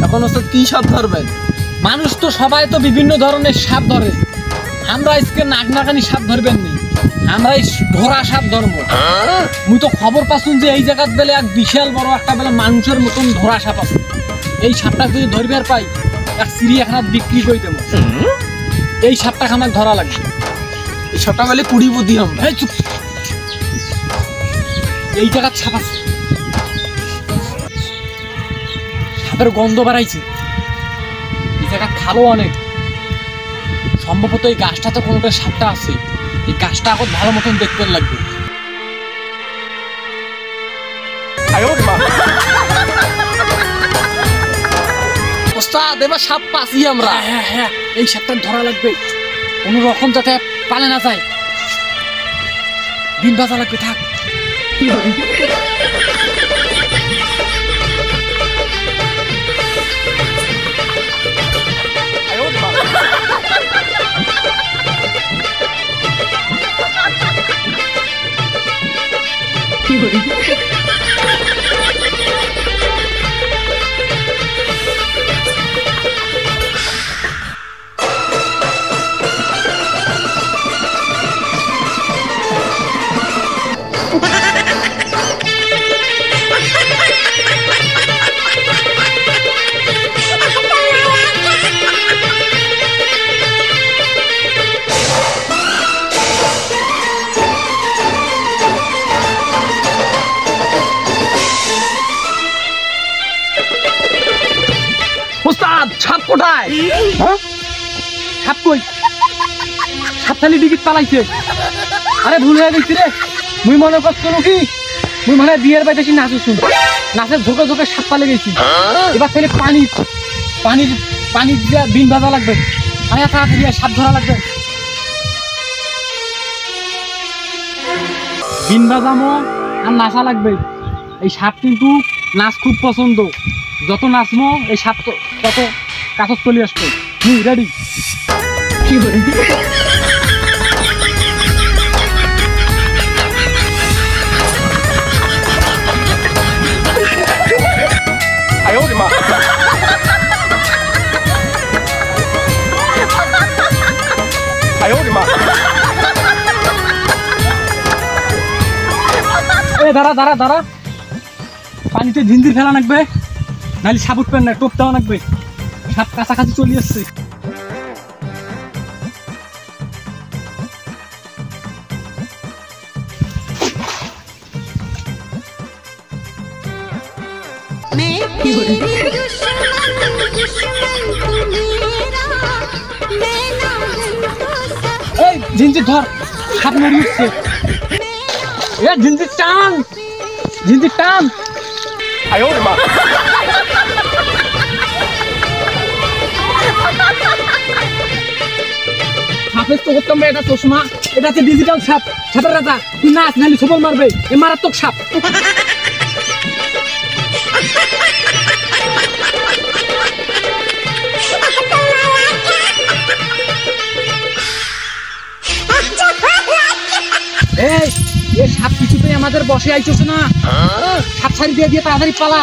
এখন ওস্তাদ কি সাপ ধরবেন? মানুষ তো সবাই তো বিভিন্ন ধরনের সাপ ধরে, আমরা আজকে নাগনাগানি সাপ ধরবেন নি, আমরা এই ধরা সাপ ধরবো। মুই তো খবর পাচ্ছুন যে এই জায়গার বেলে এক বিশাল বড় একটা বেলা মানুষের মতন ধরা সাপ আছে। এই সাপটা যদি ধরবার পাই এক চিড়িয়াখানাত বিক্রি করে দেবো। এই সাপটা আমার ধরা লাগবে। এই সাপটা বলে 20 বুদ্ধি হবে। এই চুপ, এই জায়গার সাপ আছে, সাপের গন্ধ বাড়াইছে, এই জায়গা খালো অনেক, সম্ভবত এই গাছটাতে কোনোটা সাপটা আছে। এই গাছটা এখন ভালো মতন দেখতে লাগবে। ওস্তাদ এবার সাপ পাচ্ছি আমরা। হ্যাঁ হ্যাঁ, এই সাপটা ধরা লাগবে, কোনো রকম যাতে পালে না যায়। দিন বাজা লাগবে, থাক। ওস্তাদ সাপ কোথায়? সাপ কই? সাপখালি ডিগিট পালাইছে। আরে ভুল হয়ে গেছি রে, মুই মনে করছিল কি মুই মনে হয় বিয়ের বাড়িতে নাচুছুন, নাচের ঝোঁকে ঝোঁকে সাপ পালে গেছি। এবার তাহলে পানি দিয়ে বিন ভাজা লাগবে, আয়া তাড়াতাড়ি সাপ ধরা লাগবে। বিন ভাজামো আর নাচা লাগবে। এই সাপ কিন্তু নাচ খুব পছন্দ, যত নাচমো এই সাপ তত কাছত চলে আসবে। রেডি? কি করে দাঁড়া দাঁড়া দাঁড়া, পানিতে ঝিঞ্জির ফেলা লাগবে, নাহলে সাপ উঠবেন না, টোপ দেওয়া লাগবে। সাপ কাছাকাছি চলে আসছে। এই ঝিঞ্জির ধর, সাপ মরে উঠছে। ঝিঞ্জির টান, ঝিঞ্জির টান। সাপের তো করতাম এটা চশমা, এটা হচ্ছে ডিজিটাল সাপ, সাপের রাজা। তুই নাচ, নাহলে সবল মারবে, এ মারাত্মক সাপ। এই সাপ কিছুতেই আমাদের বসে আইতেছে না, সাপ ছাড়ি দিয়ে দিয়ে তাড়াতাড়ি পালা।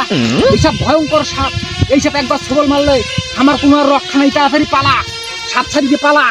এই সাপ ভয়ঙ্কর সাপ, এই সাপ একবার সবল মারলে আমার কোনো আর রক্ষা নাই, তাড়াতাড়ি পালা, সাপ ছাড়ি দিয়ে পালা।